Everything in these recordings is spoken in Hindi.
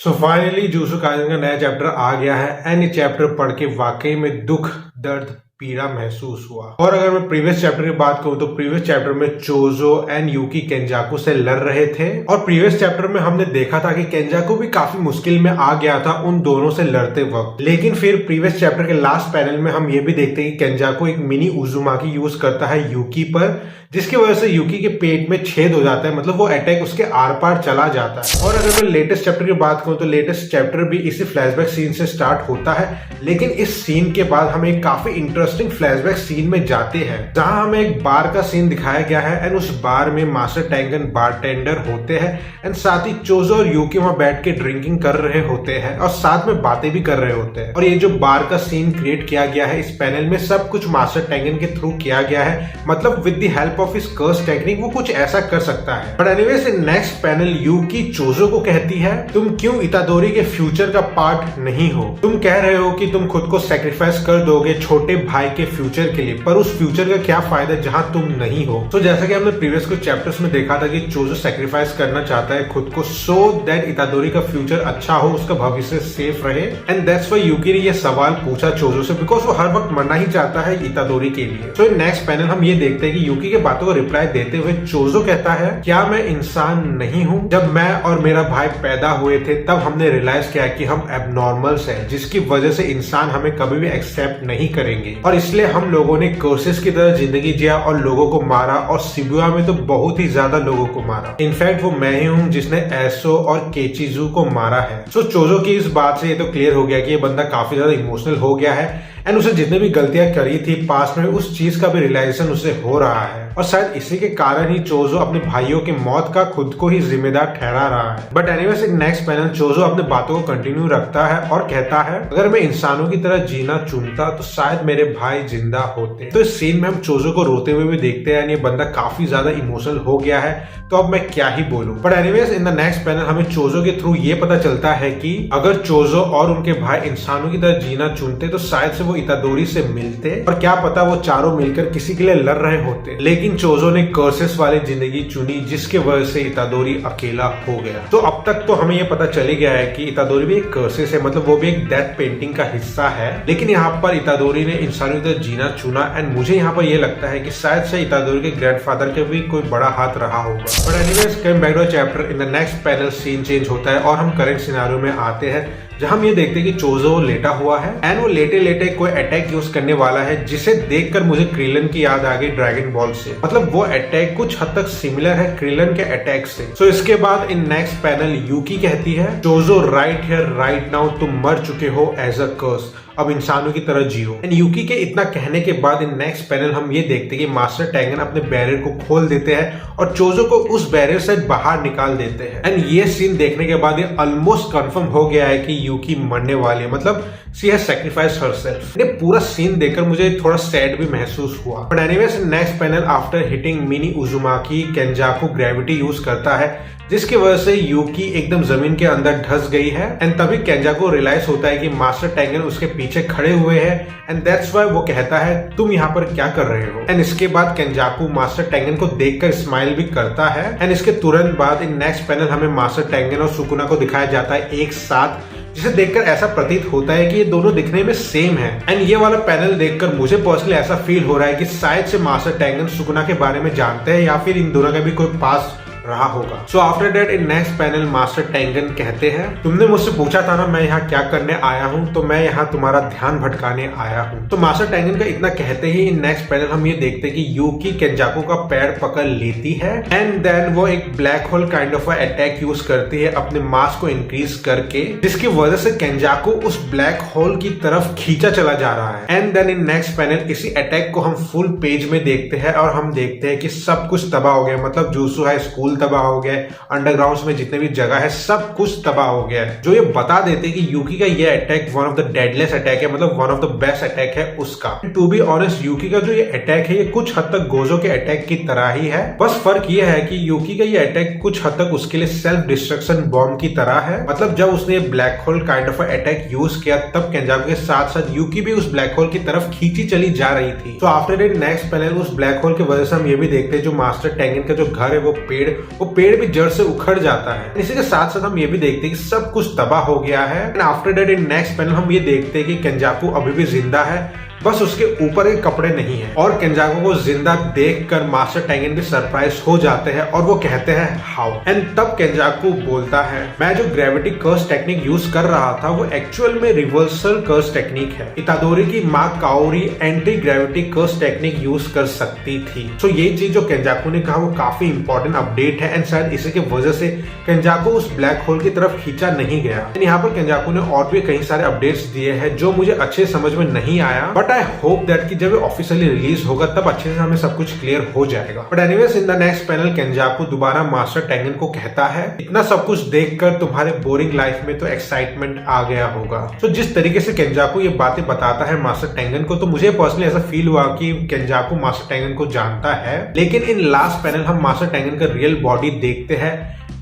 सो फाइनली जुजुत्सु काइसेन का नया चैप्टर आ गया है एंड ये चैप्टर पढ़ के वाकई में दुख, दर्द, पीड़ा महसूस हुआ। और अगर मैं प्रीवियस चैप्टर की बात करूं तो प्रीवियस चैप्टर में चोजो एंड यूकी केंजाकू से लड़ रहे थे और प्रीवियस चैप्टर में हमने देखा था कि केंजाकू भी काफी मुश्किल में आ गया था उन दोनों से लड़ते वक्त। लेकिन फिर प्रीवियस चैप्टर के लास्ट पैनल में हम ये भी देखते हैं कि केंजाकू एक मिनी उजुमाकी यूज करता है यूकी पर, जिसकी वजह से यूकी के पेट में छेद हो जाता है, मतलब वो अटैक उसके आर पार चला जाता है। और अगर मैं लेटेस्ट चैप्टर की बात करूं तो लेटेस्ट चैप्टर भी इसी फ्लैशबैक सीन से स्टार्ट होता है, लेकिन इस सीन के बाद हम एक काफी इंटरेस्टिंग फ्लैशबैक सीन में जाते हैं जहां हमें एक बार का सीन दिखाया गया है एंड उस बार में मास्टर टैंगन बारटेंडर होते हैं एंड साथ ही चोजो और यूकी वहां बैठ के ड्रिंकिंग कर रहे होते हैं और साथ में बातें भी कर रहे होते हैं। और ये जो बार का सीन क्रिएट किया गया है इस पैनल में सब कुछ मास्टर टैंगन के थ्रू किया गया है, मतलब with the help of his curse technique वो कुछ ऐसा कर सकता है। But anyways in next panel Yuki Choso को कहती है तुम क्यों इतादोरी के फ्यूचर का पार्ट नहीं हो? तुम कह रहे हो कि तुम खुद को सेक्रीफाइस कर दोगे छोटे भाई के फ्यूचर के लिए, पर उस फ्यूचर का क्या फायदा जहां तुम नहीं हो? तो जैसा कि हमने प्रीवियस कुछ चैप्टर्स में देखा था कि चोजो सेक्रीफाइस करना चाहता है खुद को सो दैट इतादोरी का फ्यूचर अच्छा हो, उसका भविष्य सेफ रहे एंड दैट्स व्हाई यूकी ने ये सवाल पूछा चोजो से, बिकॉज वो हर वक्त मरना ही चाहता है इतादोरी के लिए। सो इन नेक्स्ट पैनल हम ये देखते हैं कि यूकी के बातों को रिप्लाई देते हुए चोजो कहता है क्या मैं इंसान नहीं हूँ? जब मैं और मेरा भाई पैदा हुए थे तब हमने रियलाइज किया कि हम एबनॉर्मल्स हैं, जिसकी वजह से इंसान हमें कभी भी एक्सेप्ट नहीं करेंगे और इसलिए हम लोगों ने कर्सेस की तरह जिंदगी जिया और लोगों को मारा और शिबुया में तो बहुत ही ज्यादा लोगों को मारा। इनफैक्ट वो मैं ही हूँ जिसने एसो और केचिजू को मारा है। सो चोजो की इस बात से ये तो क्लियर हो गया कि ये बंदा काफी ज्यादा इमोशनल हो गया है एंड उसे जितने भी गलतियां करी थी पास्ट में उस चीज का भी रियलाइजेशन उसे हो रहा है और शायद इसी के कारण ही चोजो अपने भाइयों की मौत का खुद को ही जिम्मेदार ठहरा रहा है। But anyways in next panel Choso अपने बातों को कंटिन्यू रखता है और कहता है अगर मैं इंसानों की तरह जीना चुनता तो शायद मेरे भाई जिंदा होते। तो इस सीन में हम चोजो को रोते हुए भी देखते हैं, ये बंदा काफी ज्यादा इमोशनल हो गया है, तो अब मैं क्या ही बोलूं। But anyways in the next panel हमें चोजो के थ्रू ये पता चलता है कि अगर चोजो और उनके भाई इंसानों की तरह जीना चुनते तो शायद से वो इतादोरी से मिलते और क्या पता वो चारों मिलकर किसी के लिए लड़ रहे होते। लेकिन चोजो ने कर्सेस वाली जिंदगी चुनी जिसके वजह से इतादोरी अकेला हो गया। तो अब तक तो हमें ये पता चली गया है कि इतादोरी भी एक कर्सेस है, मतलब वो भी एक डेथ पेंटिंग का हिस्सा है, लेकिन यहाँ पर इतादोरी ने इंसानों की तरह जीना चुना एंड मुझे यहाँ पर ये लगता है कि शायद से इतादोरी के ग्रैंडफादर के भी कोई बड़ा हाथ रहा होगा। But anyways coming back to chapter in the next panel scene change होता है और हम करंट सिनेरियो में आते हैं जहां हम ये देखते हैं कि चोजो लेटा हुआ है एंड वो लेटे लेटे कोई अटैक यूज करने वाला है, जिसे देखकर मुझे क्रिलन की याद आ गई ड्रैगन बॉल से, मतलब वो अटैक कुछ हद तक सिमिलर है क्रिलन के अटैक से। सो इसके बाद इन नेक्स्ट पैनल यूकी कहती है चोजो राइट हियर राइट नाउ तुम मर चुके हो एज अ कर्स, अब इंसानों की तरह जियो। एंड यूकी के इतना कहने के बाद इन नेक्स्ट पैनल हम ये देखते हैं कि मास्टर टैंगन अपने बैरियर को खोल देते हैं और चोजो को उस बैरियर से बाहर निकाल देते हैं एंड ये सीन देखने के बाद ये ऑलमोस्ट कंफर्म हो गया है कि यूकी मरने वाली है, मतलब शी हैज सैक्रिफाइस्ड हरसेल्फ। ये पूरा सीन देखकर मुझे थोड़ा सैड भी महसूस हुआ। But anyways next panel after hitting mini Uzumaki Kenjaku gravity use करता है जिसकी वजह से यूकी एकदम जमीन के अंदर धंस गई है एंड तभी केंजाकू रियलाइज होता है कि मास्टर टैंगन उसके पीछे खड़े हुए हैं एंड दैट्स व्हाई वो कहता है तुम यहाँ पर क्या कर रहे हो। एंड इसके बाद केंजाकू मास्टर टैंगन को देखकर स्माइल भी करता है एंड इसके तुरंत बाद इन नेक्स्ट पैनल हमें मास्टर टैंगन और सुकुना को दिखाया जाता है एक साथ, जिसे देखकर ऐसा प्रतीत होता है कि ये दोनों दिखने में सेम है। एंड ये वाला पैनल देखकर मुझे पर्सनली ऐसा फील हो रहा है कि शायद से मास्टर टैंगन सुकुना के बारे में जानते हैं या फिर इन दोनों का भी कोई पास रहा होगा। So after that in next panel master Tengen कहते हैं तुमने मुझसे पूछा था ना मैं यहाँ क्या करने आया हूँ, तो मैं यहाँ तुम्हारा ध्यान भटकाने आया हूँ। तो मास्टर टैंगन का इतना कहते ही इन नेक्स्ट पैनल हम ये देखते हैं कि यूकी केंजाकू का पैर पकड़ लेती है एंड देन वो एक black hole kind of attack use करती है अपने मास को इंक्रीज करके, जिसकी वजह से केंजाकू उस ब्लैक होल की तरफ खींचा चला जा रहा है। And then in next panel इसी अटैक को हम फुल पेज में देखते हैं और हम देखते हैं कि सब कुछ तबाह हो गया, मतलब जुजुत्सु हाई स्कूल तबाह हो गया, अंडरग्राउंड में जितने भी जगह है सब कुछ तबाह हो गया है, जो ये बता देते हैं कि यूकी का ये attack one of the deadliest attack है, मतलब one of the best attack है उसका। टू बी ऑनेस्ट यूकी का जो ये अटैक है ये कुछ हद तक गोजो के अटैक की तरह ही है, बस फर्क ये है कि यूकी का ये अटैक कुछ हद तक उसके लिए सेल्फ डिस्ट्रक्शन बॉम्ब की तरह है, मतलब जब उसने black hole kind of attack use किया तब केंजाकू के साथ साथ यूकी भी उस ब्लैक होल की तरफ खींची चली जा रही थी। तो आफ्टर दैट नेक्स्ट पैनल उस ब्लैक होल की वजह से हम ये भी देखते हैं जो मास्टर टैंगन का जो घर है वो पेड़ वो पेड़ भी जड़ से उखड़ जाता है। इसी के साथ साथ हम ये भी देखते हैं कि सब कुछ तबाह हो गया है। And after that in next panel हम ये देखते हैं कि केंजाकू अभी भी जिंदा है, बस उसके ऊपर के कपड़े नहीं है। और केंजाकू को जिंदा देखकर मास्टर टेंगन भी सरप्राइज हो जाते हैं और वो कहते हैं हाउ। एंड तब केंजाकू बोलता है मैं जो ग्रेविटी कर्स टेक्निक यूज कर रहा था वो एक्चुअल में रिवर्सल कर्स टेक्निक है। इतादोरी की माँ Kaori anti gravity curse technique use कर सकती थी। तो ये चीज जो केंजाकू ने कहा वो काफी इंपॉर्टेंट अपडेट है एंड शायद इसी की वजह से केंजाकू उस ब्लैक होल की तरफ खींचा नहीं गया। यहाँ पर केंजाकू ने और भी कई सारे अपडेट्स दिए हैं जो मुझे अच्छे समझ में नहीं आया, बट आई होप दैट कि जब ऑफिशियली रिलीज होगा तब अच्छे से हमें सब कुछ क्लियर हो जाएगा। But anyways in the next panel Kenjaku दोबारा मास्टर टेंगन को कहता है इतना सब कुछ देखकर तुम्हारे बोरिंग लाइफ में तो एक्साइटमेंट आ गया होगा। तो जिस तरीके से केंजाकू ये बातें बताता है मास्टर टेंगन को, तो मुझे पर्सनली ऐसा फील हुआ कि केंजाकू मास्टर टेंगन को जानता है। लेकिन इन लास्ट पैनल हम मास्टर टेंगन का रियल बॉडी देखते हैं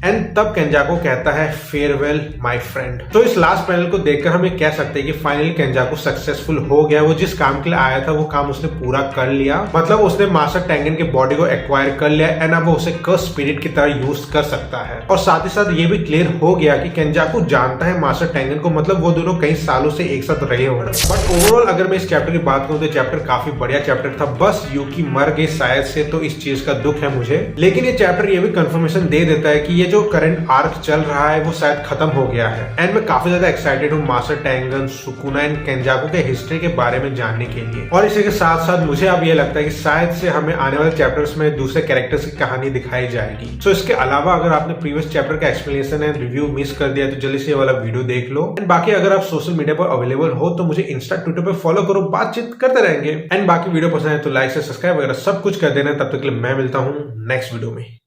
एंड तब केंजाकू कहता है फेयरवेल माय फ्रेंड। तो इस लास्ट पैनल को देखकर हम ये कह सकते हैं कि फाइनली केंजाकू सक्सेसफुल हो गया। वो जिस काम के लिए आया था वो काम उसने पूरा कर लिया, मतलब उसने मास्टर टेंगन के बॉडी को एक्वायर कर लिया एंड अब वो उसे कर्स स्पिरिट की तरह यूज कर सकता है। और साथ ही साथ ये भी क्लियर हो गया कि केंजाकू जानता है मास्टर टेंगन को, मतलब वो दोनों कई सालों से एक साथ रहे होंगे। बट ओवरऑल अगर मैं इस चैप्टर की बात करूं तो चैप्टर काफी बढ़िया चैप्टर था। बस यूकी मर गई शायद से, तो इस चीज का दुख है मुझे। लेकिन ये चैप्टर ये भी कंफर्मेशन दे देता है कि ये जो करंट आर्क चल रहा है वो शायद खत्म हो गया है। एंड मैं काफी ज्यादा एक्साइटेड हूँ मास्टर टेंगन, सुकुना एंड केंजाकू के हिस्ट्री के बारे में जानने के लिए। और इसी के साथ साथ मुझे अब ये लगता है कि शायद से हमें आने वाले चैप्टर्स में दूसरे कैरेक्टर्स की कहानी दिखाई जाएगी। तो इसके अलावा अगर आपने प्रीवियस चैप्टर का एक्सप्लेनेशन एंड रिव्यू मिस कर दिया तो जल्दी से ये वाला वीडियो देख लो। एंड बाकी अगर आप सोशल मीडिया पर अवेलेबल हो तो मुझे इंस्टा ट्विटर पर फॉलो करो, बातचीत करते रहेंगे। एंड बाकी वीडियो पसंद है तो लाइक से सब्सक्राइब वगैरह सब कुछ कर देना। तब तक के लिए मैं मिलता हूँ नेक्स्ट वीडियो में।